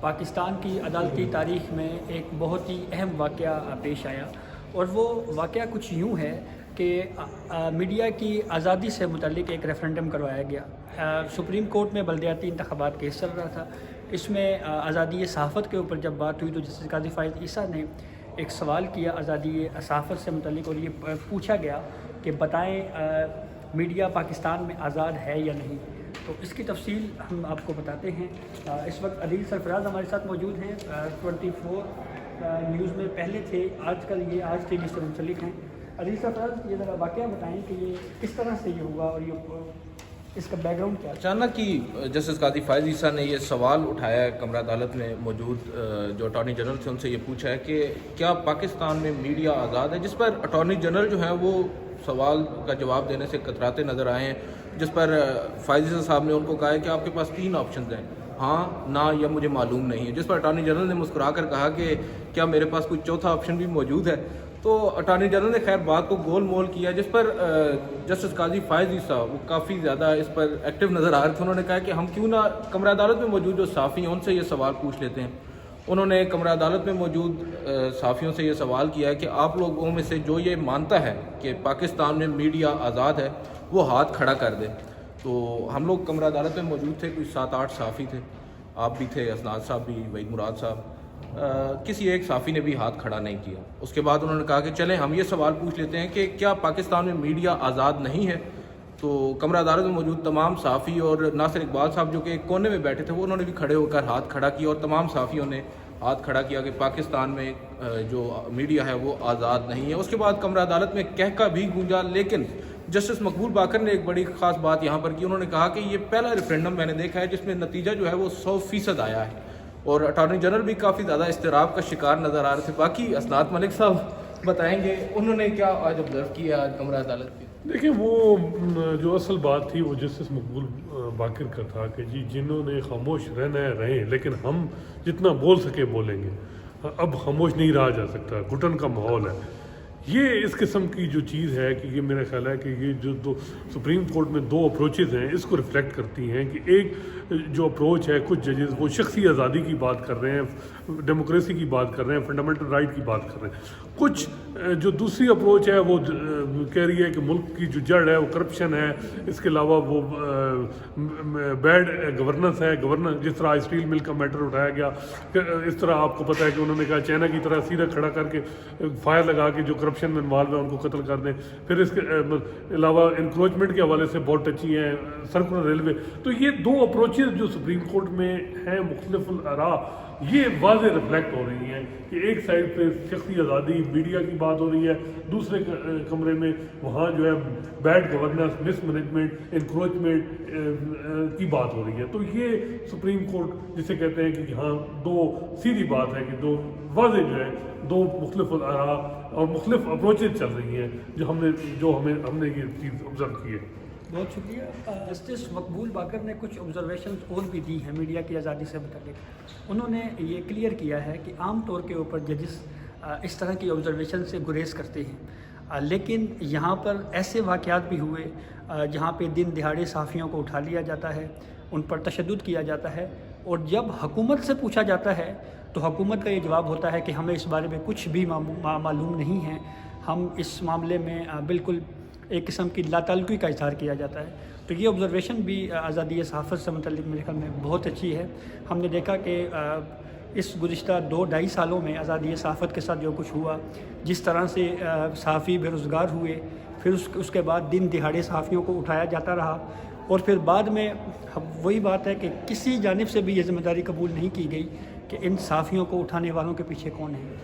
پاکستان کی عدالتی تاریخ میں ایک بہت ہی اہم واقعہ پیش آیا، اور وہ واقعہ کچھ یوں ہے کہ میڈیا کی آزادی سے متعلق ایک ریفرنڈم کروایا گیا۔ سپریم کورٹ میں بلدیاتی انتخابات کیس چل رہا تھا۔ اس میں آزادی صحافت کے اوپر جب بات ہوئی تو جسٹس قاضی فائز عیسیٰ نے ایک سوال کیا آزادی صحافت سے متعلق، اور یہ پوچھا گیا کہ بتائیں میڈیا پاکستان میں آزاد ہے یا نہیں۔ تو اس کی تفصیل ہم آپ کو بتاتے ہیں۔ اس وقت عدیل سرفراز ہمارے ساتھ موجود ہیں، 24 نیوز میں پہلے تھے، آج کل یہ آج ٹی وی سے منسلک ہیں۔ عدیل سرفراز، یہ ذرا واقعہ بتائیں کہ یہ کس طرح سے یہ ہوا اور یہ اس کا بیک گراؤنڈ کیا ہے؟ اچانک ہی جسٹس قاضی فائز عیسیٰ نے یہ سوال اٹھایا ہے، کمرہ عدالت میں موجود جو اٹارنی جنرل تھے ان سے یہ پوچھا ہے کہ کیا پاکستان میں میڈیا آزاد ہے، جس پر اٹارنی جنرل جو ہیں وہ سوال کا جواب دینے سے کتراتے نظر آئے ہیں، جس پر فائز عیسیٰ صاحب نے ان کو کہا ہے کہ آپ کے پاس 3 آپشنز ہیں، ہاں، نہ یا مجھے معلوم نہیں ہے، جس پر اٹارنی جنرل نے مسکرا کر کہا کہ کیا میرے پاس کوئی چوتھا آپشن بھی موجود ہے۔ تو اٹارنی جنرل نے خیر بات کو گول مول کیا، جس پر جسٹس قاضی فائز عیسیٰ وہ کافی زیادہ اس پر ایکٹیو نظر آ رہے تھے۔ انہوں نے کہا کہ ہم کیوں نہ کمرہ عدالت میں موجود جو صحافی ہیں ان سے یہ سوال پوچھ لیتے ہیں۔ انہوں نے کمرہ عدالت میں موجود صحافیوں سے یہ سوال کیا ہے کہ آپ لوگوں میں سے جو یہ مانتا ہے کہ پاکستان میں میڈیا آزاد ہے وہ ہاتھ کھڑا کر دے۔ تو ہم لوگ کمرہ عدالت میں موجود تھے، کوئی 7-8 صحافی تھے، آپ بھی تھے، اسناد صاحب بھی، وحید مراد صاحب، کسی ایک صحافی نے بھی ہاتھ کھڑا نہیں کیا۔ اس کے بعد انہوں نے کہا کہ چلیں ہم یہ سوال پوچھ لیتے ہیں کہ کیا پاکستان میں میڈیا آزاد نہیں ہے۔ تو کمرہ عدالت میں موجود تمام صحافی اور ناصر اقبال صاحب جو کہ ایک کونے میں بیٹھے تھے وہ انہوں نے بھی کھڑے ہو کر ہاتھ کھڑا کیا، اور تمام صحافیوں نے ہاتھ کھڑا کیا کہ پاکستان میں جو میڈیا ہے وہ آزاد نہیں ہے۔ اس کے بعد کمرہ عدالت میں کہکا بھی گونجا، لیکن جسٹس مقبول باقر نے ایک بڑی خاص بات یہاں پر کی۔ انہوں نے کہا کہ یہ پہلا ریفرینڈم میں نے دیکھا ہے جس میں نتیجہ جو ہے وہ 100% آیا ہے، اور اٹارنی جنرل بھی کافی زیادہ اضطراب کا شکار نظر آ رہے تھے۔ باقی اسناد ملک صاحب بتائیں گے انہوں نے کیا آج آبزرو کیا آج کمرہ عدالت کی۔ دیکھیں، وہ جو اصل بات تھی وہ جسٹس مقبول باقر کا تھا کہ جی جنہوں نے خاموش رہنا ہے رہیں، لیکن ہم جتنا بول سکے بولیں گے، اب خاموش نہیں رہا جا سکتا، گھٹن کا ماحول ہے۔ یہ اس قسم کی جو چیز ہے کہ یہ میرا خیال ہے کہ یہ جو دو سپریم کورٹ میں 2 اپروچز ہیں اس کو ریفلیکٹ کرتی ہیں کہ ایک جو اپروچ ہے، کچھ ججز وہ شخصی آزادی کی بات کر رہے ہیں، ڈیموکریسی کی بات کر رہے ہیں، فنڈامنٹل رائٹ کی بات کر رہے ہیں، کچھ جو دوسری اپروچ ہے وہ کہہ رہی ہے کہ ملک کی جو جڑ ہے وہ کرپشن ہے، اس کے علاوہ وہ بیڈ گورننس ہے، گورننس جس طرح اسٹیل مل کا میٹر اٹھایا گیا، اس طرح آپ کو پتہ ہے کہ انہوں نے کہا چائنا کی طرح سیدھا کھڑا کر کے فائر لگا کے جو کرپشن میں انوالو ہے ان کو قتل کر دیں۔ پھر اس کے علاوہ انکروچمنٹ کے حوالے سے بہت ٹچی ہیں، سرکولر ریلوے۔ تو یہ 2 اپروچز جو سپریم کورٹ میں ہیں مختلف الآراء، یہ واضح ریفلیکٹ ہو رہی ہیں کہ ایک سائڈ پہ شخصی آزادی میڈیا کی بات ہو رہی ہے، دوسرے کمرے میں وہاں جو ہے بیڈ گورننس، مس مینجمنٹ، انکروچمنٹ کی بات ہو رہی ہے۔ تو یہ سپریم کورٹ جسے کہتے ہیں کہ ہاں 2 سیدھی بات ہے کہ 2 واضح جو ہے 2 مختلف الآراء اور مختلف اپروچز چل رہی ہیں جو ہم نے یہ چیز آبزرو کی ہے۔ بہت شکریہ۔ جسٹس مقبول باقر نے کچھ آبزرویشنز اور بھی دی ہیں میڈیا کی آزادی سے متعلق۔ انہوں نے یہ کلیئر کیا ہے کہ عام طور کے اوپر ججز اس طرح کی آبزرویشن سے گریز کرتے ہیں، لیکن یہاں پر ایسے واقعات بھی ہوئے جہاں پہ دن دہاڑے صحافیوں کو اٹھا لیا جاتا ہے، ان پر تشدد کیا جاتا ہے، اور جب حکومت سے پوچھا جاتا ہے تو حکومت کا یہ جواب ہوتا ہے کہ ہمیں اس بارے میں کچھ بھی معلوم نہیں ہے، ہم اس معاملے میں بالکل ایک قسم کی لا تعلقی کا اظہار کیا جاتا ہے۔ تو یہ آبزرویشن بھی آزادی صحافت سے متعلق میرے خیال میں بہت اچھی ہے۔ ہم نے دیکھا کہ اس گزشتہ 2-2.5 سالوں میں آزادی صحافت کے ساتھ جو کچھ ہوا، جس طرح سے صحافی بے روزگار ہوئے، پھر اس کے بعد دن دہاڑے صحافیوں کو اٹھایا جاتا رہا، اور پھر بعد میں وہی بات ہے کہ کسی جانب سے بھی یہ ذمہ داری قبول نہیں کی گئی کہ ان صحافیوں کو اٹھانے والوں کے پیچھے کون ہیں۔